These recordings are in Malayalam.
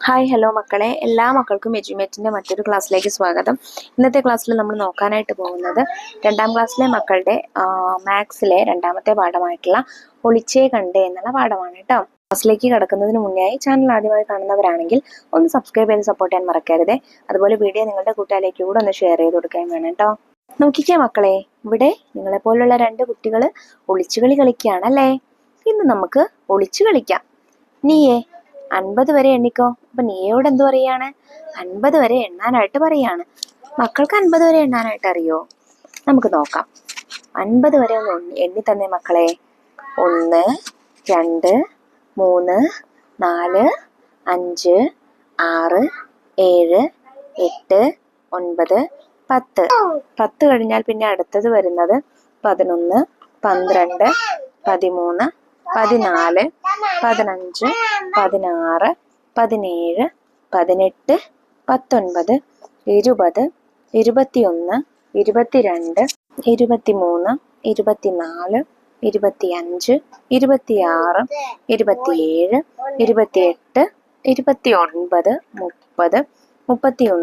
ഹായ് ഹലോ മക്കളെ, എല്ലാ മക്കൾക്കും എജ്യുമേറ്റിൻ്റെ മറ്റൊരു ക്ലാസ്സിലേക്ക് സ്വാഗതം. ഇന്നത്തെ ക്ലാസ്സിൽ നമ്മൾ നോക്കാനായിട്ട് പോകുന്നത് 2ാം ക്ലാസ്സിലെ മക്കളുടെ മാത്സിലെ രണ്ടാമത്തെ പാഠമായിട്ടുള്ള ഒളിച്ചേ കണ്ടേ എന്നുള്ള പാഠമാണ് കേട്ടോ. ക്ലാസ്സിലേക്ക് കടക്കുന്നതിന് മുന്നേയായി ചാനൽ ആദ്യമായി കാണുന്നവരാണെങ്കിൽ ഒന്ന് സബ്സ്ക്രൈബ് ചെയ്ത് സപ്പോർട്ട് ചെയ്യാൻ മറക്കരുത്. അതുപോലെ വീഡിയോ നിങ്ങളുടെ കൂട്ടുകാരിലേക്ക് കൂടെ ഒന്ന് ഷെയർ ചെയ്ത് കൊടുക്കാൻ വേണം കേട്ടോ. നോക്കിക്കേ മക്കളെ, ഇവിടെ നിങ്ങളെപ്പോലുള്ള 2 കുട്ടികൾ ഒളിച്ചുകളി കളിക്കുകയാണല്ലേ. ഇന്ന് നമുക്ക് ഒളിച്ചു കളിക്കാം. നീയേ 50 വരെ എണ്ണിക്കോ. അപ്പൊ നീയോട് എന്ത് പറയാണ്? 50 വരെ എണ്ണാനായിട്ട് പറയാണ്. മക്കൾക്ക് 50 വരെ എണ്ണാനായിട്ട് അറിയോ? നമുക്ക് നോക്കാം. 50 വരെ ഒന്ന് എണ്ണി തന്നെ മക്കളെ. 1 2 3 4 5 6 7 8 9 10. 10 കഴിഞ്ഞാൽ പിന്നെ അടുത്തത് വരുന്നത് 11 12 13 14 15 16 17 18 19 20 21 22 23 24 25 26 27 28 29 30 31 32 33 34 35 36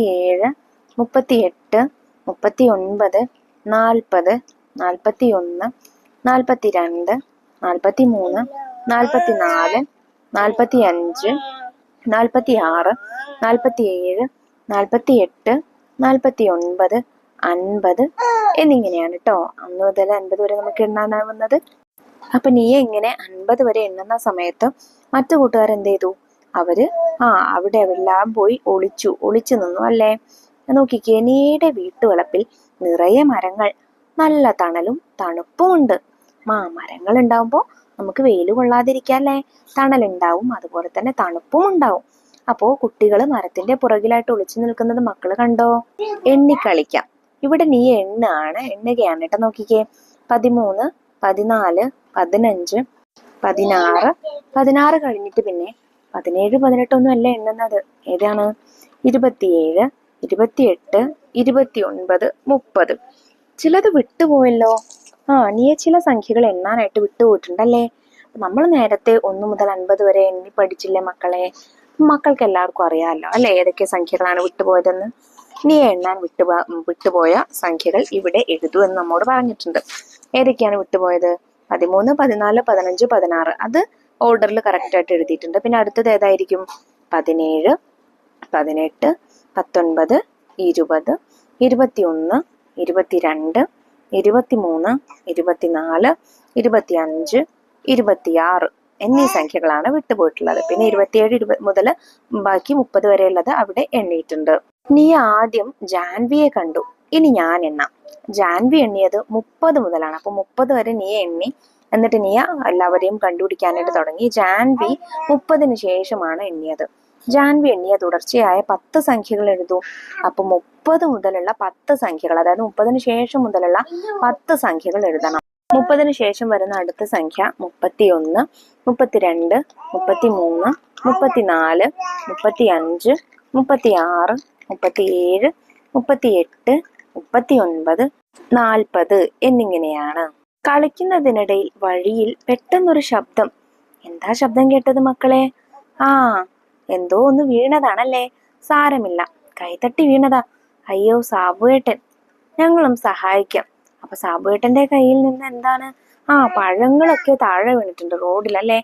37 38 39 40 41 42 43 44 45 46 47 48 49 50 എന്നിങ്ങനെയാണ് കേട്ടോ. 1 മുതൽ 50 വരെ നമുക്ക് എണ്ണാനാവുന്നത്. അപ്പൊ നീ ഇങ്ങനെ 50 വരെ എണ്ണുന്ന സമയത്ത് മറ്റു കൂട്ടുകാർ എന്ത് ചെയ്തു? അവര് അവിടെ എല്ലാം പോയി ഒളിച്ചു നിന്നു അല്ലേ. നോക്കിക്കേ, നീയുടെ വീട്ടുവളപ്പിൽ നിറയെ മരങ്ങൾ, നല്ല തണലും തണുപ്പും ഉണ്ട്. മരങ്ങൾ ഉണ്ടാവുമ്പോ നമുക്ക് വെയിൽ കൊള്ളാതിരിക്കല്ലേ, തണലുണ്ടാവും, അതുപോലെ തന്നെ തണുപ്പും ഉണ്ടാവും. അപ്പോ കുട്ടികൾ മരത്തിന്റെ പുറകിലായിട്ട് ഒളിച്ചു നിൽക്കുന്നത് മക്കള് കണ്ടോ? എണ്ണിക്കളിക്കാം. ഇവിടെ നീ എണ്ണുകയാണ് കേട്ടോ. നോക്കിക്കേ, 13 14 15 16 16 കഴിഞ്ഞിട്ട് പിന്നെ 17 18 ഒന്നും അല്ല എണ്ണുന്നത്. ഏതാണ്? 27 28 29 30. ചിലത് വിട്ടുപോയല്ലോ. നീ ചില സംഖ്യകൾ എണ്ണാനായിട്ട് വിട്ടുപോയിട്ടുണ്ടല്ലേ. നമ്മൾ നേരത്തെ 1 മുതൽ 50 വരെ എണ്ണി പഠിച്ചില്ലേ മക്കളെ. മക്കൾക്ക് എല്ലാവർക്കും അറിയാമല്ലോ അല്ലെ ഏതൊക്കെ സംഖ്യകളാണ് വിട്ടുപോയതെന്ന്. നീ എണ്ണാൻ വിട്ടുപോയ സംഖ്യകൾ ഇവിടെ എഴുതൂ എന്ന് നമ്മോട് പറഞ്ഞിട്ടുണ്ട്. ഏതൊക്കെയാണ് വിട്ടുപോയത്? 13 14 15 16. അത് ഓർഡറിൽ കറക്റ്റ് ആയിട്ട് എഴുതിയിട്ടുണ്ട്. പിന്നെ അടുത്തത് ഏതായിരിക്കും? 17 18 19 20 21 22 23 24 25 26 എന്നീ സംഖ്യകളാണ് വിട്ടുപോയിട്ടുള്ളത്. പിന്നെ 27 മുതൽ ബാക്കി 30 വരെയുള്ളത് അവിടെ എണ്ണിയിട്ടുണ്ട്. നീ ആദ്യം ജാൻവിയെ കണ്ടു. ഇനി ഞാൻ എണ്ണാം. ജാൻവി എണ്ണിയത് 30 മുതലാണ്. അപ്പൊ 30 വരെ നീ എണ്ണി. എന്നിട്ട് നീ എല്ലാവരെയും കണ്ടുപിടിക്കാനായിട്ട് തുടങ്ങി. ജാൻവി 30-ന് ശേഷമാണ് എണ്ണിയത്. ജാൻവി എണ്ണിയ തുടർച്ചയായ 10 സംഖ്യകൾ എഴുതൂ. അപ്പൊ 30 മുതലുള്ള 10 സംഖ്യകൾ, അതായത് 30-ന് ശേഷം മുതലുള്ള 10 സംഖ്യകൾ എഴുതണം. 30-ന് ശേഷം വരുന്ന അടുത്ത സംഖ്യ 31 32 33 34 35 36 37 38 39 40 എന്നിങ്ങനെയാണ്. കളിക്കുന്നതിനിടയിൽ വഴിയിൽ പെട്ടെന്നൊരു ശബ്ദം. എന്താ ശബ്ദം കേട്ടത് മക്കളെ? എന്തോ ഒന്ന് വീണതാണല്ലേ. സാരമില്ല, കൈതട്ടി വീണതാ. അയ്യോ സാബുവേട്ടൻ, ഞങ്ങളും സഹായിക്കാം. അപ്പൊ സാബുവേട്ടന്റെ കയ്യിൽ നിന്ന് എന്താണ്? പഴങ്ങളൊക്കെ താഴെ വീണിട്ടുണ്ട് റോഡിലല്ലേ.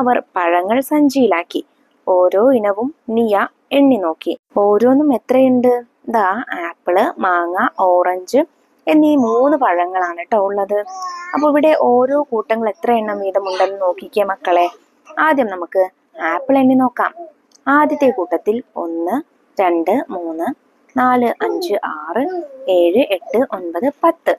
അവർ പഴങ്ങൾ സഞ്ചിയിലാക്കി. ഓരോ ഇനവും നിയ എണ്ണി നോക്കി. ഓരോന്നും എത്രയുണ്ട്? ആപ്പിള്, മാങ്ങ, ഓറഞ്ച് എന്നീ 3 പഴങ്ങളാണ് കേട്ടോ ഉള്ളത്. അപ്പൊ ഇവിടെ ഓരോ കൂട്ടങ്ങൾ എത്ര എണ്ണം വീതമുണ്ടെന്ന് നോക്കിക്കേ മക്കളെ. ആദ്യം നമുക്ക് ആപ്പിൾ എണ്ണി നോക്കാം. ആദ്യത്തെ കൂട്ടത്തിൽ 1 2 3 4 5 6 7 8 9 10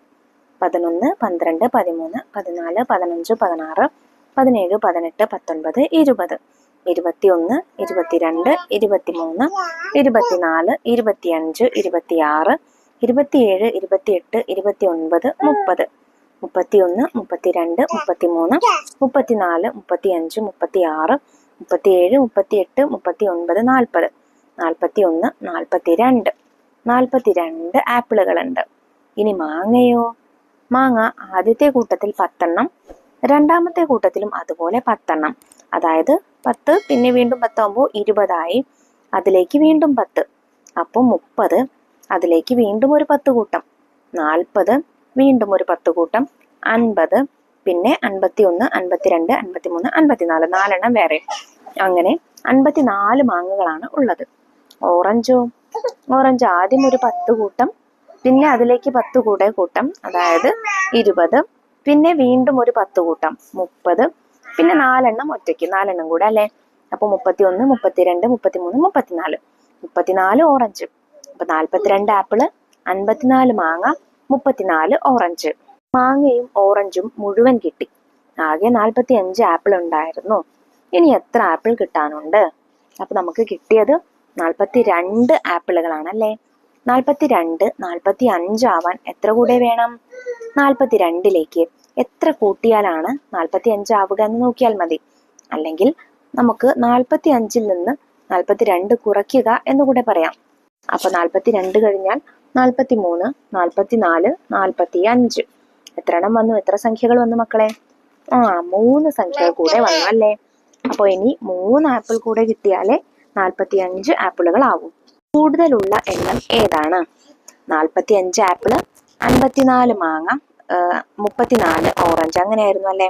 11 12 13 14 15 16 17 18 19 20 21 22 23 24 25 26 27 28 29 30 31 32 33 34 35 36 37 38 39 40 41 42 ആപ്പിളുകളുണ്ട്. ഇനി മാങ്ങയോ? മാങ്ങ ആദ്യത്തെ കൂട്ടത്തിൽ 10 എണ്ണം, രണ്ടാമത്തെ കൂട്ടത്തിലും അതുപോലെ 10 എണ്ണം. അതായത് 10 പിന്നെ വീണ്ടും 10 ആകുമ്പോൾ 20 ആയി. അതിലേക്ക് വീണ്ടും 10, അപ്പോൾ 30. അതിലേക്ക് വീണ്ടും ഒരു 10 കൂട്ടം, 40. വീണ്ടും ഒരു 10 കൂട്ടം, 50. പിന്നെ 51, 52, 53, 54, 4 എണ്ണം വേറെ. അങ്ങനെ 54 മാങ്ങകളാണ് ഉള്ളത്. ഓറഞ്ച് ആദ്യം ഒരു 10 കൂട്ടം, പിന്നെ അതിലേക്ക് 10 കൂടെ കൂട്ടം, അതായത് 20. പിന്നെ വീണ്ടും ഒരു 10 കൂട്ടം, 30. പിന്നെ 4 എണ്ണം ഒറ്റയ്ക്ക്, 4 എണ്ണം കൂടെ അല്ലെ. അപ്പൊ 31, 32, 33, 34 ഓറഞ്ച്. അപ്പൊ 42 ആപ്പിള്, 54 മാങ്ങ, 34 ഓറഞ്ച്. മാങ്ങയും ഓറഞ്ചും മുഴുവൻ കിട്ടി. ആകെ 45 ആപ്പിൾ ഉണ്ടായിരുന്നു. ഇനി എത്ര ആപ്പിൾ കിട്ടാനുണ്ട്? അപ്പൊ നമുക്ക് കിട്ടിയത് 42 ആപ്പിളുകളാണ് അല്ലേ. 42 45 ആവാൻ എത്ര കൂടെ വേണം? 42ലേക്ക് എത്ര കൂട്ടിയാലാണ് 45 ആവുക എന്ന് നോക്കിയാൽ മതി. അല്ലെങ്കിൽ നമുക്ക് 45ൽ നിന്ന് 42 കുറയ്ക്കുക എന്നുകൂടെ പറയാം. അപ്പൊ 42 കഴിഞ്ഞാൽ 43, 44, 45. എത്ര എണ്ണം വന്നു? എത്ര സംഖ്യകൾ വന്നു മക്കളെ? 3 സംഖ്യകൾ കൂടെ വന്നു അല്ലേ. അപ്പൊ ഇനി 3 ആപ്പിൾ കൂടെ കിട്ടിയാലേ 45 ആപ്പിളുകൾ ആവും. കൂടുതലുള്ള എണ്ണം ഏതാണ്? 45 ആപ്പിള്, 54 മാങ്ങ, 34 ഓറഞ്ച്, അങ്ങനെയായിരുന്നു അല്ലേ.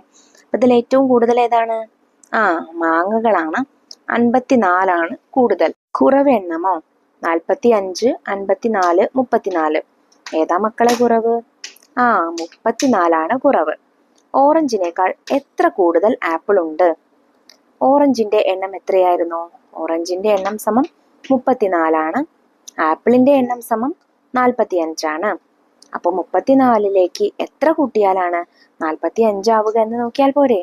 ഇതിൽ ഏറ്റവും കൂടുതൽ ഏതാണ്? മാങ്ങകളാണ്. 54 ആണ് കൂടുതൽ. കുറവ് എണ്ണമോ? 45, 54, 34. ഏതാ മക്കളെ കുറവ്? 34 ആണ് കുറവ്. ഓറഞ്ചിനേക്കാൾ എത്ര കൂടുതൽ ആപ്പിൾ ഉണ്ട്? ഓറഞ്ചിന്റെ എണ്ണം എത്രയായിരുന്നു? ഓറഞ്ചിന്റെ എണ്ണം സമം 34 ആണ്. ആപ്പിളിന്റെ എണ്ണം സമം 45 ആണ്. അപ്പൊ 34ലേക്ക് എത്ര കൂട്ടിയാലാണ് 45 ആവുക എന്ന് നോക്കിയാൽ പോരെ?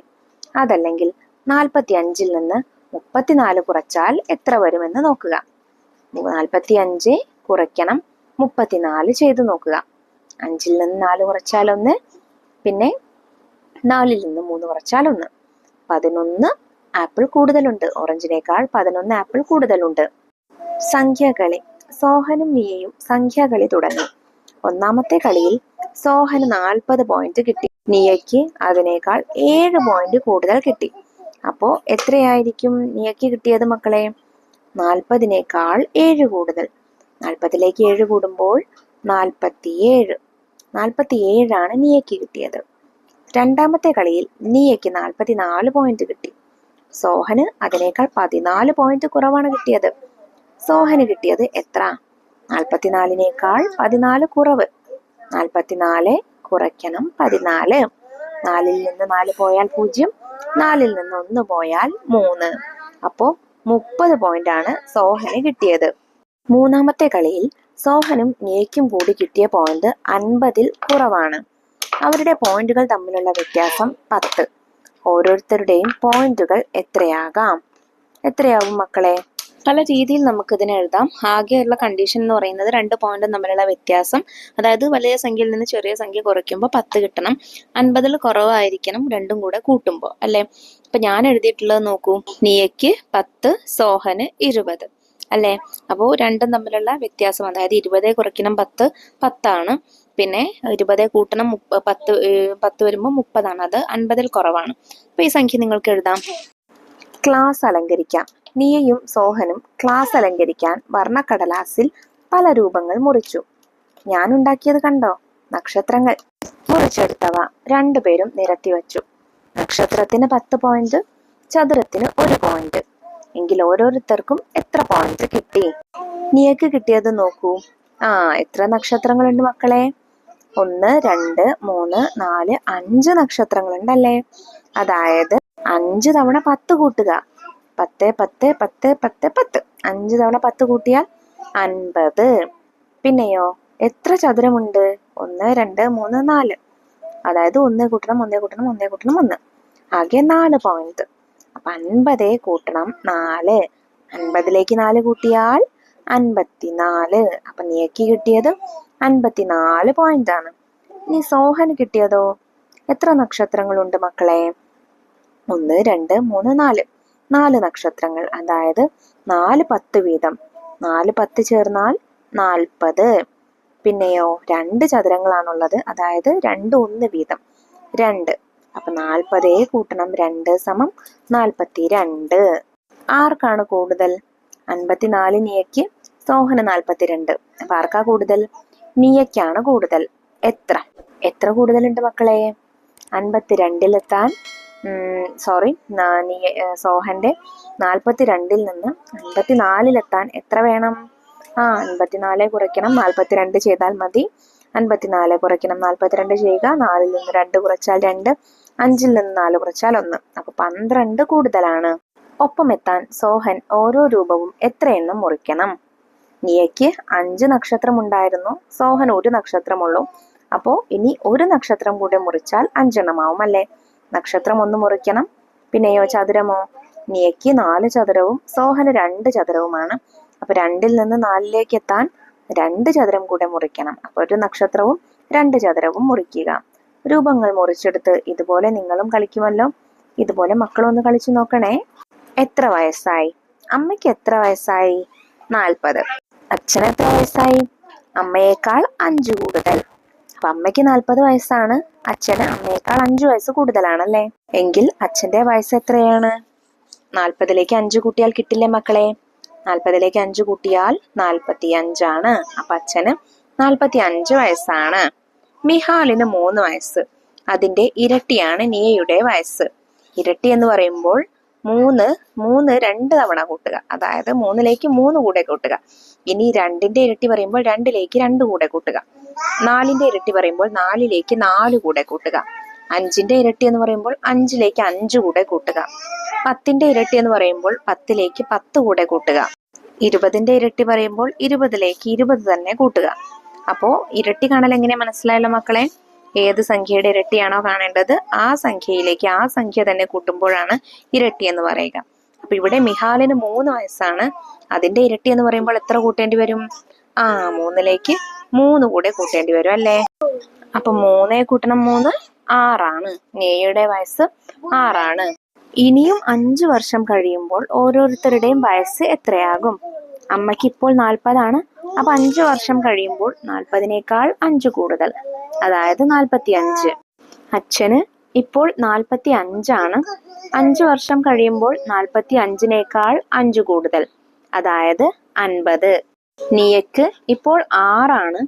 അതല്ലെങ്കിൽ 45ൽ നിന്ന് 34 കുറച്ചാൽ എത്ര വരുമെന്ന് നോക്കുക. 45 കുറയ്ക്കണം 34 ചെയ്തു നോക്കുക. 5ൽ നിന്ന് 4 കുറച്ചാൽ 1, പിന്നെ 4ൽ നിന്ന് 3 കുറച്ചാൽ 1. 11 ആപ്പിൾ കൂടുതലുണ്ട്. ഓറഞ്ചിനേക്കാൾ 11 ആപ്പിൾ കൂടുതലുണ്ട്. സംഖ്യാകളി. സോഹനും നിയയും സംഖ്യാകളി തുടങ്ങി. ഒന്നാമത്തെ കളിയിൽ സോഹന് 40 പോയിന്റ് കിട്ടി. നിയയ്ക്ക് അതിനേക്കാൾ 7 പോയിന്റ് കൂടുതൽ കിട്ടി. അപ്പോ എത്രയായിരിക്കും നിയയ്ക്ക് കിട്ടിയത് മക്കളെ? 40നേക്കാൾ 7 കൂടുതൽ. 40ലേക്ക് 7 കൂടുമ്പോൾ 47. 47 ആണ് നിയയ്ക്ക് കിട്ടിയത്. രണ്ടാമത്തെ കളിയിൽ നിയയ്ക്ക് 44 പോയിന്റ് കിട്ടി. സോഹന് അതിനേക്കാൾ 14 പോയിന്റ് കുറവാണ് കിട്ടിയത്. സോഹന് കിട്ടിയത് എത്ര? 44നേക്കാൾ 14 കുറവ്. 44 കുറയ്ക്കണം 14. 4ൽ നിന്ന് 4 പോയാൽ 0, 4ൽ നിന്ന് 1 പോയാൽ 3. അപ്പോ 30 പോയിന്റ് ആണ് സോഹന് കിട്ടിയത്. മൂന്നാമത്തെ കളിയിൽ സോഹനും നിയയ്ക്കും കൂടി കിട്ടിയ പോയിന്റ് 50ൽ കുറവാണ്. അവരുടെ പോയിന്റുകൾ തമ്മിലുള്ള വ്യത്യാസം 10. ഓരോരുത്തരുടെയും പോയിന്റുകൾ എത്രയാവും മക്കളെ? പല രീതിയിൽ നമുക്ക് ഇതിനെ എഴുതാം. ആകെയുള്ള കണ്ടീഷൻ എന്ന് പറയുന്നത് 2 പോയിന്റും തമ്മിലുള്ള വ്യത്യാസം, അതായത് വലിയ സംഖ്യയിൽ നിന്ന് ചെറിയ സംഖ്യ കുറയ്ക്കുമ്പോൾ 10 കിട്ടണം. 50ൽ കുറവായിരിക്കണം രണ്ടും കൂടെ കൂട്ടുമ്പോൾ അല്ലെ. അപ്പൊ ഞാൻ എഴുതിയിട്ടുള്ളത് നോക്കൂ. നിയയ്ക്ക് 10, സോഹന് 20 അല്ലെ. അപ്പോൾ രണ്ടും തമ്മിലുള്ള വ്യത്യാസം, അതായത് 20 കുറയ്ക്കണം 10, 10 ആണ്. പിന്നെ 20 കൂട്ടണം 10 വരുമ്പോൾ 30 ആണ്. അത് 50ൽ കുറവാണ്. അപ്പൊ ഈ സംഖ്യ നിങ്ങൾക്ക് എഴുതാം. ക്ലാസ് അലങ്കരിക്കാം. നിയയും സോഹനും ക്ലാസ് അലങ്കരിക്കാൻ വർണ്ണക്കടലാസിൽ പല രൂപങ്ങൾ മുറിച്ചു. ഞാൻ ഉണ്ടാക്കിയത് കണ്ടോ? നക്ഷത്രങ്ങൾ. മുറിച്ചെടുത്തവ രണ്ടുപേരും നിരത്തി വച്ചു. നക്ഷത്രത്തിന് 10 പോയിന്റ്, ചതുരത്തിന് 1 പോയിന്റ്. എങ്കിൽ ഓരോരുത്തർക്കും എത്ര പോയിന്റ് കിട്ടി? നിയക്ക് കിട്ടിയത് നോക്കൂ. എത്ര നക്ഷത്രങ്ങളുണ്ട് മക്കളെ? 1, 2, 3, 4, 5 നക്ഷത്രങ്ങളുണ്ടല്ലേ. അതായത് 5 തവണ 10 കൂട്ടുക. 10, 10, 10, 10, 10. 5 തവണ 10 കൂട്ടിയാൽ 50. പിന്നെയോ എത്ര ചതുരമുണ്ട്? 1, 2, 3, 4. അതായത് 1 കൂട്ടണം 1 കൂട്ടണം 1 കൂട്ടണം 1. ആകെ 4 പോയിന്റ്. അപ്പൊ 50 കൂട്ടണം 4. 50ലേക്ക് 4 കൂട്ടിയാൽ 54. അപ്പൊ നിയക്ക് കിട്ടിയത് 54 പോയിന്റ് ആണ്. ഇനി സോഹന് കിട്ടിയതോ? എത്ര നക്ഷത്രങ്ങളുണ്ട് മക്കളെ? 1, 2, 3, 4. 4 നക്ഷത്രങ്ങൾ. അതായത് 4 10 വീതം. 4 10 ചേർന്നാൽ 40. പിന്നെയോ 2 ചതുരങ്ങളാണുള്ളത്, അതായത് 2 1 വീതം 2. അപ്പൊ 40 കൂട്ടണം 2 സമം 42. ആർക്കാണ് കൂടുതൽ? 54 നിയയ്ക്ക്, സോഹന് 42. അപ്പൊ ആർക്കാ കൂടുതൽ? നിയയ്ക്കാണ് കൂടുതൽ. എത്ര കൂടുതലുണ്ട് മക്കളെ? 52-ലെത്താൻ സോഹന്റെ 42-ൽ നിന്ന് 54-ലെത്താൻ എത്ര വേണം? 54 കുറയ്ക്കണം 42 ചെയ്താൽ മതി. 54 കുറയ്ക്കണം 42 ചെയ്യുക. 4-ൽ നിന്ന് 2 കുറച്ചാൽ 2, 5-ൽ നിന്ന് 4 കുറച്ചാൽ 1. അപ്പൊ 12 കൂടുതലാണ്. ഒപ്പം എത്താൻ സോഹൻ ഓരോ രൂപവും എത്ര എണ്ണം മുറിക്കണം? നിയയ്ക്ക് 5 നക്ഷത്രം ഉണ്ടായിരുന്നു, സോഹൻ 1 നക്ഷത്രമുള്ളൂ. അപ്പോ ഇനി 1 നക്ഷത്രം കൂടെ മുറിച്ചാൽ 5 എണ്ണമാവും അല്ലേ? നക്ഷത്രം 1 മുറിക്കണം. പിന്നെയോ ചതുരമോ? നിയയ്ക്ക് 4 ചതുരവും സോഹന് 2 ചതുരവുമാണ്. അപ്പൊ 2-ൽ നിന്ന് 4-ലേക്ക് എത്താൻ 2 ചതുരം കൂടെ മുറിക്കണം. അപ്പൊ 1 നക്ഷത്രവും 2 ചതുരവും മുറിക്കുക. രൂപങ്ങൾ മുറിച്ചെടുത്ത് ഇതുപോലെ നിങ്ങളും കളിക്കുമല്ലോ. ഇതുപോലെ മക്കളും ഒന്ന് കളിച്ചു നോക്കണേ. എത്ര വയസ്സായി? അമ്മയ്ക്ക് എത്ര വയസ്സായി? 40. അച്ഛന് എത്ര വയസ്സായി? അമ്മയേക്കാൾ 5 കൂടുതൽ. അപ്പൊ അമ്മയ്ക്ക് 40 വയസ്സാണ്, അച്ഛന് അമ്മയേക്കാൾ 5 വയസ്സ് കൂടുതലാണല്ലേ? എങ്കിൽ അച്ഛന്റെ വയസ്സ് എത്രയാണ്? 40-ലേക്ക് 5 കൂട്ടിയാൽ കിട്ടില്ലേ മക്കളെ? 40-ലേക്ക് 5 കൂട്ടിയാൽ 45 ആണ്. അപ്പൊ അച്ഛന് 45 വയസ്സാണ്. മിഹാലിന് 3 വയസ്സ്. അതിന്റെ ഇരട്ടിയാണ് നിയയുടെ വയസ്സ്. ഇരട്ടി എന്ന് പറയുമ്പോൾ 3 2 തവണ കൂട്ടുക, അതായത് 3-ലേക്ക് 3 കൂടെ കൂട്ടുക. ഇനി 2-ന്റെ ഇരട്ടി പറയുമ്പോൾ 2-ലേക്ക് 2 കൂടെ കൂട്ടുക. 4-ന്റെ ഇരട്ടി പറയുമ്പോൾ 4-ലേക്ക് 4 കൂടെ കൂട്ടുക. 5-ന്റെ ഇരട്ടി എന്ന് പറയുമ്പോൾ 5-ലേക്ക് 5 കൂടെ കൂട്ടുക. 10-ന്റെ ഇരട്ടി എന്ന് പറയുമ്പോൾ 10-ലേക്ക് 10 കൂടെ കൂട്ടുക. 20-ന്റെ ഇരട്ടി പറയുമ്പോൾ 20-ലേക്ക് 20 തന്നെ കൂട്ടുക. അപ്പോ ഇരട്ടി കാണൽ എങ്ങനെ മനസ്സിലായല്ലോ മക്കളെ? ഏത് സംഖ്യയുടെ ഇരട്ടിയാണോ കാണേണ്ടത് ആ സംഖ്യയിലേക്ക് ആ സംഖ്യ തന്നെ കൂട്ടുമ്പോഴാണ് ഇരട്ടി എന്ന് പറയുക. അപ്പൊ ഇവിടെ മിഹാലിന് 3 വയസ്സാണ്. അതിന്റെ ഇരട്ടി എന്ന് പറയുമ്പോൾ എത്ര കൂട്ടേണ്ടി വരും? 3-ലേക്ക് 3 കൂടെ കൂട്ടേണ്ടി വരും അല്ലേ? അപ്പൊ 3 കൂട്ടണം 3 6 നിയയുടെ വയസ്സ് 6. ഇനിയും 5 വർഷം കഴിയുമ്പോൾ ഓരോരുത്തരുടെയും വയസ്സ് എത്രയാകും? അമ്മയ്ക്ക് ഇപ്പോൾ 40 അപ്പൊ 5 വർഷം കഴിയുമ്പോൾ 40-നേക്കാൾ 5 കൂടുതൽ, അതായത് 45. അച്ഛന് ഇപ്പോൾ 45 5 വർഷം കഴിയുമ്പോൾ 45-നേക്കാൾ 5 കൂടുതൽ, അതായത് 50. നിയയ്ക്ക് ഇപ്പോൾ 6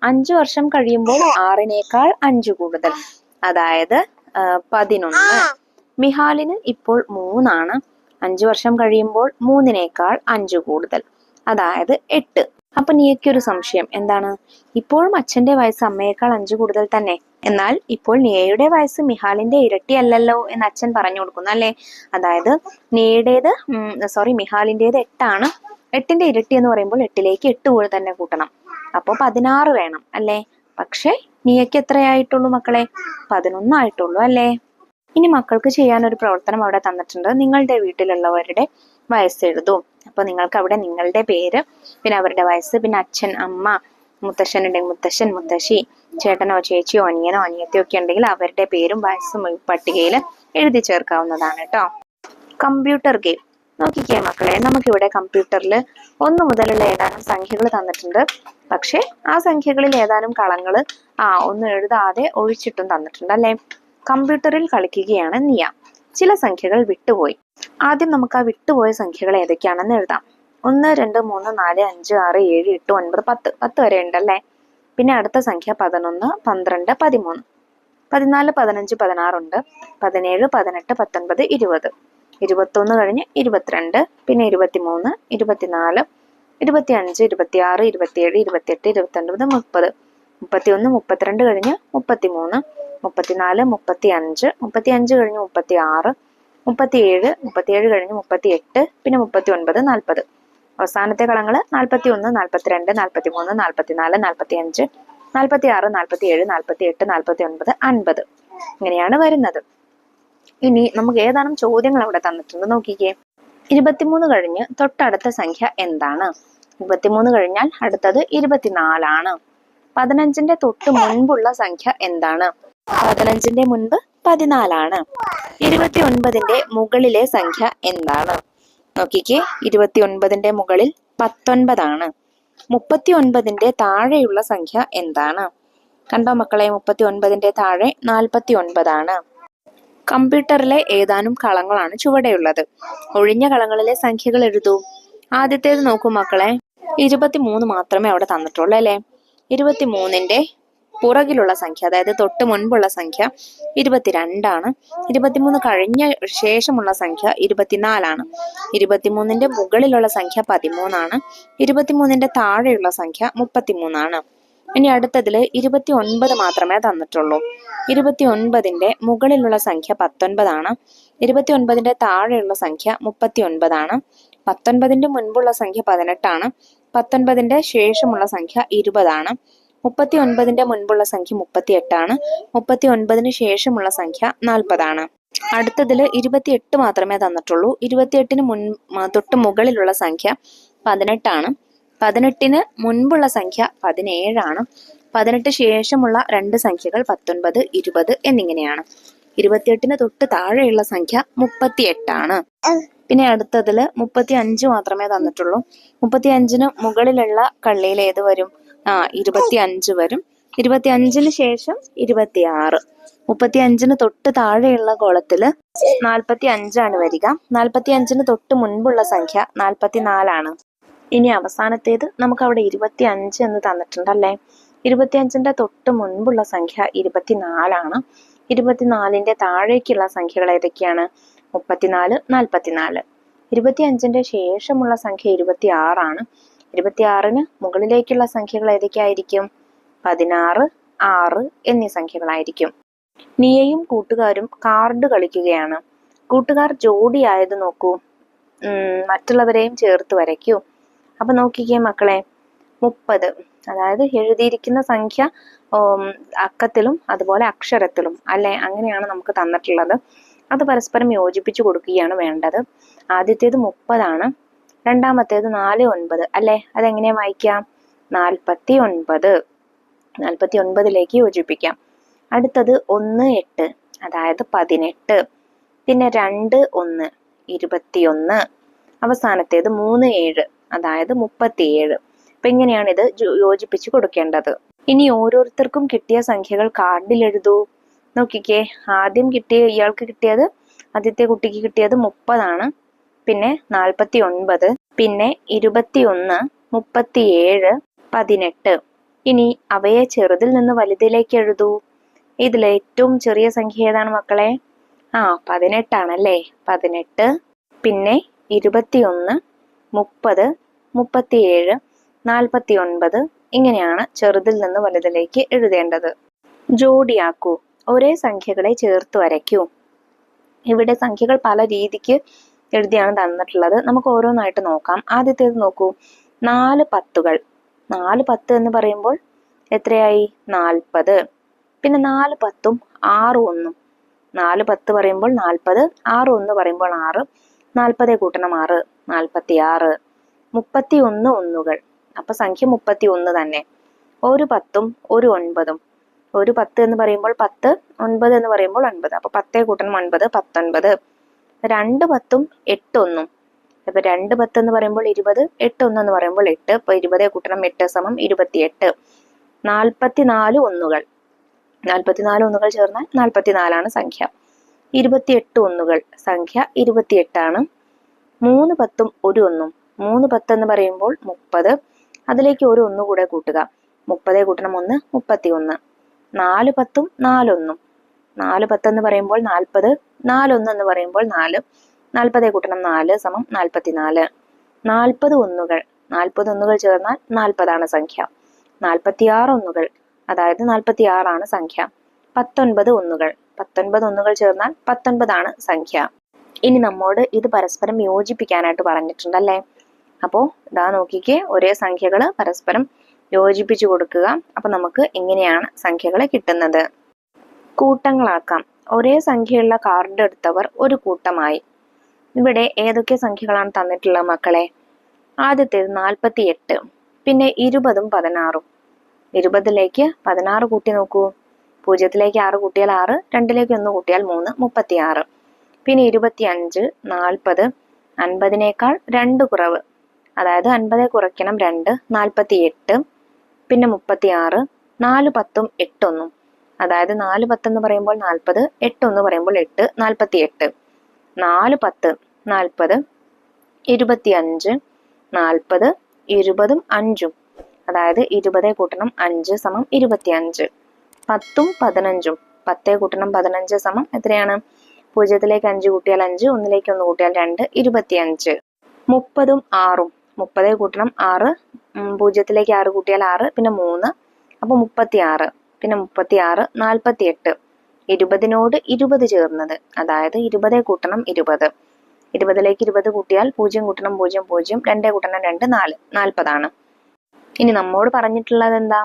5 വർഷം കഴിയുമ്പോൾ 6-നേക്കാൾ 5 കൂടുതൽ, അതായത് 11. മിഹാലിന് ഇപ്പോൾ 3 5 വർഷം കഴിയുമ്പോൾ 3-നേക്കാൾ 5 കൂടുതൽ, അതായത് 8. അപ്പൊ നിയയ്ക്കൊരു സംശയം. എന്താണ്? ഇപ്പോഴും അച്ഛന്റെ വയസ്സ് അമ്മയേക്കാൾ 5 കൂടുതൽ തന്നെ, എന്നാൽ ഇപ്പോൾ നിയയുടെ വയസ്സ് മിഹാലിന്റെ ഇരട്ടി അല്ലല്ലോ എന്ന് അച്ഛൻ പറഞ്ഞു കൊടുക്കുന്നു അല്ലെ? അതായത് മിഹാലിന്റേത് 8 8-ന്റെ ഇരട്ടി എന്ന് പറയുമ്പോൾ 8-ലേക്ക് 8 കൂടെ തന്നെ കൂട്ടണം. അപ്പൊ 16 വേണം അല്ലേ? പക്ഷെ നിയയ്ക്ക് എത്രയായിട്ടുള്ളൂ മക്കളെ? 11 ആയിട്ടുള്ളൂ അല്ലേ? ഇനി മക്കൾക്ക് ചെയ്യാൻ ഒരു പ്രവർത്തനം അവിടെ തന്നിട്ടുണ്ട്. നിങ്ങളുടെ വീട്ടിലുള്ളവരുടെ വയസ്സ് എഴുതൂ. അപ്പൊ നിങ്ങൾക്ക് അവിടെ നിങ്ങളുടെ പേര്, പിന്നെ അവരുടെ വയസ്സ്, പിന്നെ അച്ഛൻ, അമ്മ, മുത്തശ്ശൻ ഉണ്ടെങ്കിൽ മുത്തശ്ശൻ, മുത്തശ്ശി, ചേട്ടനോ ചേച്ചിയോ അനിയനോ അനിയത്തിയോ ഒക്കെ ഉണ്ടെങ്കിൽ അവരുടെ പേരും വയസ്സും പട്ടികയിൽ എഴുതി ചേർക്കാവുന്നതാണ് കേട്ടോ. കമ്പ്യൂട്ടർ ഗെയിം നോക്കിക്കേ മക്കളെ. നമുക്കിവിടെ കമ്പ്യൂട്ടറിൽ 1 മുതലുള്ള ഏതാനും സംഖ്യകൾ തന്നിട്ടുണ്ട്. പക്ഷെ ആ സംഖ്യകളിൽ ഏതാനും കളങ്ങൾ ഒന്നും എഴുതാതെ ഒഴിച്ചിട്ടും തന്നിട്ടുണ്ട് അല്ലെ? കമ്പ്യൂട്ടറിൽ കളിക്കുകയാണ് നിയ. ചില സംഖ്യകൾ വിട്ടുപോയി. ആദ്യം നമുക്ക് ആ വിട്ടുപോയ സംഖ്യകൾ ഏതൊക്കെയാണെന്ന് എഴുതാം. 1 2 3 4 5 6 7 8 9 10 10 വരെ ഉണ്ടല്ലേ? പിന്നെ അടുത്ത സംഖ്യ 11 12 13 14 15 16 ഉണ്ട്. 17 18 19 20 21 കഴിഞ്ഞ് 22, പിന്നെ 23 24 25 26 27 28 29 30 31 32 കഴിഞ്ഞ് 33 34 35 35 കഴിഞ്ഞ് 36 37 37 കഴിഞ്ഞ് 38, പിന്നെ 39 40. അവസാനത്തെ കളങ്ങള് 41 42 43 44 45 46 47 48 49 50. ഇങ്ങനെയാണ് വരുന്നത്. ഇനി നമുക്ക് ഏതാനും ചോദ്യങ്ങൾ അവിടെ തന്നിട്ടുണ്ട് നോക്കിക്കേ. 23 കഴിഞ്ഞ് തൊട്ടടുത്ത സംഖ്യ എന്താണ്? 23 കഴിഞ്ഞാൽ അടുത്തത് 24. 15-ന്റെ തൊട്ട് മുൻപുള്ള സംഖ്യ എന്താണ്? 15-ന്റെ മുൻപ് 14. 29-ന്റെ മുകളിലെ സംഖ്യ എന്താണ്? നോക്കിക്കേ, 29-ന്റെ മുകളിൽ 19. 39ന്റെ താഴെയുള്ള സംഖ്യ എന്താണ്? കണ്ടോ മക്കളെ, 39ന്റെ താഴെ 49 ആണ്. കമ്പ്യൂട്ടറിലെ ഏതാനും കളങ്ങളാണ് ചുവടെയുള്ളത്. ഒഴിഞ്ഞ കളങ്ങളിലെ സംഖ്യകൾ എഴുതൂ. ആദ്യത്തേത് നോക്കൂ മക്കളെ, 23 മാത്രമേ അവിടെ തന്നിട്ടുള്ളൂ അല്ലെ. 23ന്റെ പുറകിലുള്ള സംഖ്യ, അതായത് തൊട്ട് മുൻപുള്ള സംഖ്യ 22 ആണ്. 23 കഴിഞ്ഞ ശേഷമുള്ള സംഖ്യ 24 ആണ്. 23ന്റെ മുകളിലുള്ള സംഖ്യ 13 ആണ്. 23ന്റെ താഴെയുള്ള സംഖ്യ 33 ആണ്. ഇനി അടുത്തതില് 29 മാത്രമേ തന്നിട്ടുള്ളൂ. 29ന്റെ മുകളിലുള്ള സംഖ്യ 19 ആണ്. 29ന്റെ താഴെയുള്ള സംഖ്യ 39 ആണ്. 19ന്റെ മുൻപുള്ള സംഖ്യ 18 ആണ്. 19ന്റെ ശേഷമുള്ള സംഖ്യ 20 ആണ്. 39ന്റെ മുൻപുള്ള സംഖ്യ 38 ആണ്. 39ന് ശേഷമുള്ള സംഖ്യ 40 ആണ്. അടുത്തതില് 28 മാത്രമേ തന്നിട്ടുള്ളൂ. 28ന് തൊട്ട് മുകളിലുള്ള സംഖ്യ 18 ആണ്. 18ന് മുൻപുള്ള സംഖ്യ 17 ആണ്. 18 ശേഷമുള്ള രണ്ട് സംഖ്യകൾ 19, 20 എന്നിങ്ങനെയാണ്. 28ന് തൊട്ട് താഴെയുള്ള സംഖ്യ 38 ആണ്. പിന്നെ അടുത്തതില് 35 മാത്രമേ തന്നിട്ടുള്ളൂ. 35ന് മുകളിലുള്ള കള്ളിയിൽ ഏത് വരും? 25 വരും. 25ന് ശേഷം 26. 35ന് തൊട്ട് താഴെയുള്ള കോളത്തില് 45 ആണ് വരിക. 45ന് തൊട്ട് മുൻപുള്ള സംഖ്യ 44 ആണ്. ഇനി അവസാനത്തേത്, നമുക്ക് അവിടെ 25 എന്ന് തന്നിട്ടുണ്ടല്ലേ. 25ന്റെ തൊട്ട് മുൻപുള്ള സംഖ്യ 24 ആണ്. 24ന്റെ താഴേക്കുള്ള സംഖ്യകൾ ഏതൊക്കെയാണ്? 34, 44. 25ന്റെ ശേഷമുള്ള സംഖ്യ 26 ആണ്. 26ന് മുകളിലേക്കുള്ള സംഖ്യകൾ ഏതൊക്കെയായിരിക്കും? 16, 6 എന്നീ സംഖ്യകളായിരിക്കും. നിയയും കൂട്ടുകാരും കാർഡ് കളിക്കുകയാണ്. കൂട്ടുകാർ ജോഡിയായത് നോക്കൂ. മറ്റുള്ളവരെയും ചേർത്ത് വരയ്ക്കൂ. അപ്പൊ നോക്കിക്കേ മക്കളെ, 30, അതായത് എഴുതിയിരിക്കുന്ന സംഖ്യ അക്കത്തിലും അതുപോലെ അക്ഷരത്തിലും അല്ലെ, അങ്ങനെയാണ് നമുക്ക് തന്നിട്ടുള്ളത്. അത് പരസ്പരം യോജിപ്പിച്ചു കൊടുക്കുകയാണ് വേണ്ടത്. ആദ്യത്തേത് 30 ആണ്. രണ്ടാമത്തേത് 4, 9 അല്ലെ. അതെങ്ങനെയാ വായിക്കാം? 49. 49ലേക്ക് യോജിപ്പിക്കാം. അടുത്തത് 1, 8, അതായത് 18. പിന്നെ 2, 1, 21. അവസാനത്തേത് 3, 7, അതായത് 37. അപ്പൊ ഇങ്ങനെയാണ് ഇത് യോജിപ്പിച്ചു കൊടുക്കേണ്ടത്. ഇനി ഓരോരുത്തർക്കും കിട്ടിയ സംഖ്യകൾ കാർഡിൽ എഴുതൂ. നോക്കിക്കേ, ഇയാൾക്ക് കിട്ടിയത്, ആദ്യത്തെ കുട്ടിക്ക് കിട്ടിയത് 30 ആണ്. പിന്നെ 49, പിന്നെ 21, 37, 18. ഇനി അവയെ ചെറുതിൽ നിന്ന് വലുതിലേക്ക് എഴുതൂ. ഇതിൽ ഏറ്റവും ചെറിയ സംഖ്യ ഏതാണ് മക്കളെ? 18 ആണല്ലേ. 18, പിന്നെ 21, 30, 37, 49. ഇങ്ങനെയാണ് ചെറുതിൽ നിന്ന് വലുതിലേക്ക് എഴുതേണ്ടത്. ജോഡിയാക്കൂ. ഒരേ സംഖ്യകളെ ചേർത്ത് വരയ്ക്കൂ. ഇവിടെ സംഖ്യകൾ പല രീതിക്ക് എഴുതിയാണ് തന്നിട്ടുള്ളത്. നമുക്ക് ഓരോന്നായിട്ട് നോക്കാം. ആദ്യത്തേത് നോക്കൂ, 4 10കൾ. 4 10 എന്ന് പറയുമ്പോൾ എത്രയായി? 40. പിന്നെ 4 10ഉം 6 1ഉം. 4 10 പറയുമ്പോൾ 40, 6 1 പറയുമ്പോൾ 6. 40 കൂട്ടണം 6, 46. 31 ഒന്നുകൾ. അപ്പൊ സംഖ്യ 31 തന്നെ. ഒരു 10ഉം ഒരു 9ഉം. ഒരു 10 എന്ന് പറയുമ്പോൾ 10, 9 എന്ന് പറയുമ്പോൾ 9. അപ്പൊ 10 കൂട്ടണം 9, 19. 2 10ഉം 8 1ഉം. അപ്പൊ 2 10 എന്ന് പറയുമ്പോൾ 20, 8 1 എന്ന് പറയുമ്പോൾ 8. അപ്പൊ 20 കൂട്ടണം 8 സമം 28. 44 ഒന്നുകൾ. 44 ഒന്നുകൾ ചേർന്നാൽ 44 ആണ് സംഖ്യ. 28 ഒന്നുകൾ. സംഖ്യ 28 ആണ്. 3 10ഉം ഒരു 1ഉം. 3 10 എന്ന് പറയുമ്പോൾ 30. അതിലേക്ക് ഒരു 1 കൂടെ കൂട്ടുക. 30 കൂട്ടണം 1, 31. 4 10ഉം 4 1ഉം. 4 10 എന്ന് പറയുമ്പോൾ 40, 4 1 എന്ന് പറയുമ്പോൾ 4. 40 കൂട്ടണം 4 സമം 44. 40 ഒന്നുകൾ. 40 ഒന്നുകൾ ചേർന്നാൽ 40 ആണ് സംഖ്യ. 46 ഒന്നുകൾ, അതായത് 46 ആണ് സംഖ്യ. 19 ഒന്നുകൾ. 19 ഒന്നുകൾ ചേർന്നാൽ 19 ആണ് സംഖ്യ. ഇനി നമ്മോട് ഇത് പരസ്പരം യോജിപ്പിക്കാനായിട്ട് പറഞ്ഞിട്ടുണ്ടല്ലേ. അപ്പോ ഇതാ നോക്കിക്കേ, ഒരേ സംഖ്യകൾ പരസ്പരം യോജിപ്പിച്ചു കൊടുക്കുക. അപ്പൊ നമുക്ക് ഇങ്ങനെയാണ് സംഖ്യകളെ കിട്ടുന്നത്. കൂട്ടങ്ങളാക്കാം. ഒരേ സംഖ്യയുള്ള കാർഡ് എടുത്തവർ ഒരു കൂട്ടമായി. ഇവിടെ ഏതൊക്കെ സംഖ്യകളാണ് തന്നിട്ടുള്ളത് മക്കളെ? ആദ്യത്തേത് 48, പിന്നെ 20ഉം 16ഉം. 20ലേക്ക് 16 കൂട്ടി നോക്കൂ. 0ലേക്ക് 6 കൂട്ടിയാൽ 6, 2ലേക്ക് 1 കൂട്ടിയാൽ 3, 36. പിന്നെ 25, 40, 50നേക്കാൾ 2 കുറവ്, അതായത് 50 കുറയ്ക്കണം 2 48, പിന്നെ 36, 4 10 8 1, അതായത് 4 10 എന്ന് പറയുമ്പോൾ 40, 8 1 പറയുമ്പോൾ 8, 48, 4 10 40, 25, 40, 20 5, അതായത് 20 കൂട്ടണം 5 സമം 25, 10 15, 10 കൂട്ടണം 15 സമം എത്രയാണ്? 0ലേക്ക് 5 കൂട്ടിയാൽ 5, 1ലേക്ക് 1 കൂട്ടിയാൽ 2, 25, 30 6, 30 കൂട്ടണം 6, 0ലേക്ക് 6 കൂട്ടിയാൽ 6, പിന്നെ 3, അപ്പൊ 36, പിന്നെ 36, 48, 20നോട് 20 ചേർന്നത്, അതായത് 20 കൂട്ടണം 20, 20ലേക്ക് 20 കൂട്ടിയാൽ 0 കൂട്ടണം 0 0, 2 കൂട്ടണം 2 4, 40 ആണ്. ഇനി നമ്മോട് പറഞ്ഞിട്ടുള്ളത് എന്താ?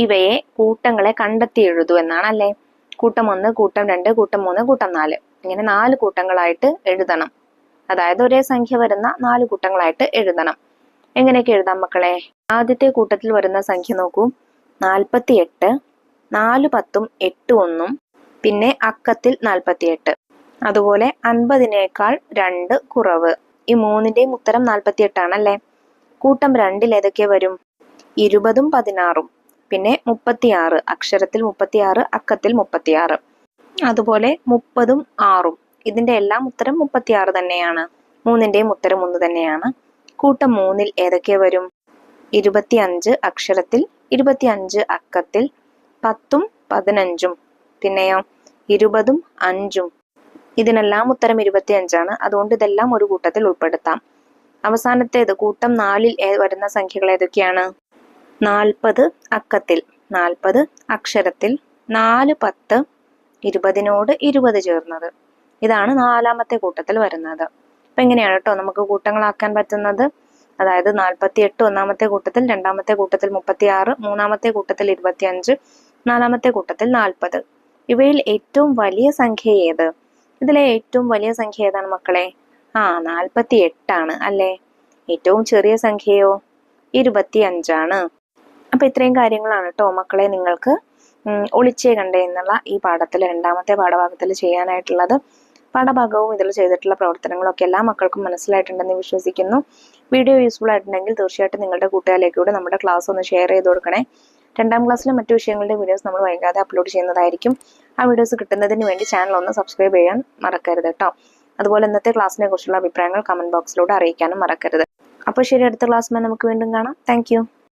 ഇവയെ കൂട്ടങ്ങളെ കണ്ടെത്തി എഴുതൂ എന്നാണ് അല്ലേ. കൂട്ടം 1, കൂട്ടം 2, കൂട്ടം 3, കൂട്ടം 4, ഇങ്ങനെ 4 കൂട്ടങ്ങളായിട്ട് എഴുതണം. അതായത് ഒരേ സംഖ്യ വരുന്ന 4 കൂട്ടങ്ങളായിട്ട് എഴുതണം. എങ്ങനെയൊക്കെ എഴുതാം മക്കളെ? ആദ്യത്തെ കൂട്ടത്തിൽ വരുന്ന സംഖ്യ നോക്കൂ, 48, 4 10 8 1, പിന്നെ അക്കത്തിൽ 48. അതുപോലെ 50നേക്കാൾ 2 കുറവ്. ഈ മൂന്നിന്റെയും ഉത്തരം 48 ആണല്ലേ. കൂട്ടം 2ൽ ഏതൊക്കെ വരും? 20 16, പിന്നെ 36, അക്ഷരത്തിൽ 36, അക്കത്തിൽ 36. അതുപോലെ 30 6, ഇതിന്റെ എല്ലാം ഉത്തരം 36 തന്നെയാണ്. മൂന്നിന്റെയും ഉത്തരം 1 തന്നെയാണ്. കൂട്ടം 3ൽ ഏതൊക്കെ വരും? 25 അക്ഷരത്തിൽ, 25 അക്കത്തിൽ, 10 15, പിന്നെയോ 20 5. ഇതിനെല്ലാം ഉത്തരം 25 ആണ്. അതുകൊണ്ട് ഇതെല്ലാം ഒരു കൂട്ടത്തിൽ ഉൾപ്പെടുത്താം. അവസാനത്തേത് കൂട്ടം 4ൽ വരുന്ന സംഖ്യകൾ ഏതൊക്കെയാണ്? 40 അക്കത്തിൽ, 40 അക്ഷരത്തിൽ, 4 10, 20നോട് 20 ചേർന്നത്. ഇതാണ് നാലാമത്തെ കൂട്ടത്തിൽ വരുന്നത്. അപ്പൊ എങ്ങനെയാണ് കേട്ടോ നമുക്ക് കൂട്ടങ്ങളാക്കാൻ പറ്റുന്നത്. അതായത് 48 ഒന്നാമത്തെ കൂട്ടത്തിൽ, രണ്ടാമത്തെ കൂട്ടത്തിൽ 36, മൂന്നാമത്തെ കൂട്ടത്തിൽ 25, നാലാമത്തെ കൂട്ടത്തിൽ 40. ഇവയിൽ ഏറ്റവും വലിയ സംഖ്യ ഏത്? ഇതിലെ ഏറ്റവും വലിയ സംഖ്യ ഏതാണ് മക്കളെ? 48 ആണ് അല്ലേ. ഏറ്റവും ചെറിയ സംഖ്യയോ? 25 ആണ്. അപ്പൊ ഇത്രയും കാര്യങ്ങളാണ് കേട്ടോ മക്കളെ നിങ്ങൾക്ക് ഒളിച്ചേ കണ്ടേ എന്നുള്ള ഈ പാഠത്തിൽ, രണ്ടാമത്തെ പാഠഭാഗത്തിൽ ചെയ്യാനായിട്ടുള്ളത്. പാഠഭാഗവും ഇതിൽ ചെയ്തിട്ടുള്ള പ്രവർത്തനങ്ങളും ഒക്കെ എല്ലാ മക്കൾക്കും മനസ്സിലായിട്ടുണ്ടെന്ന് വിശ്വസിക്കുന്നു. വീഡിയോ യൂസ്ഫുൾ ആയിട്ടുണ്ടെങ്കിൽ തീർച്ചയായിട്ടും നിങ്ങളുടെ കൂട്ടുകാരിലേക്ക് കൂടെ നമ്മുടെ ക്ലാസ് ഒന്ന് ഷെയർ ചെയ്ത് കൊടുക്കണേ. 2ാം ക്ലാസ്സിലെ മറ്റു വിഷയങ്ങളുടെ വീഡിയോസ് നമ്മൾ വൈകാതെ അപ്ലോഡ് ചെയ്യുന്നതായിരിക്കും. ആ വീഡിയോസ് കിട്ടുന്നതിന് വേണ്ടി ചാനൽ ഒന്ന് സബ്സ്ക്രൈബ് ചെയ്യാൻ മറക്കരുത് കേട്ടോ. അതുപോലെ ഇന്നത്തെ ക്ലാസ്സിനെ കുറിച്ചുള്ള അഭിപ്രായങ്ങൾ കമന്റ് ബോക്സിലൂടെ അറിയിക്കാനും മറക്കരുത്. അപ്പോൾ ശരി, അടുത്ത ക്ലാസ്സിൽ നമുക്ക് വീണ്ടും കാണാം. താങ്ക്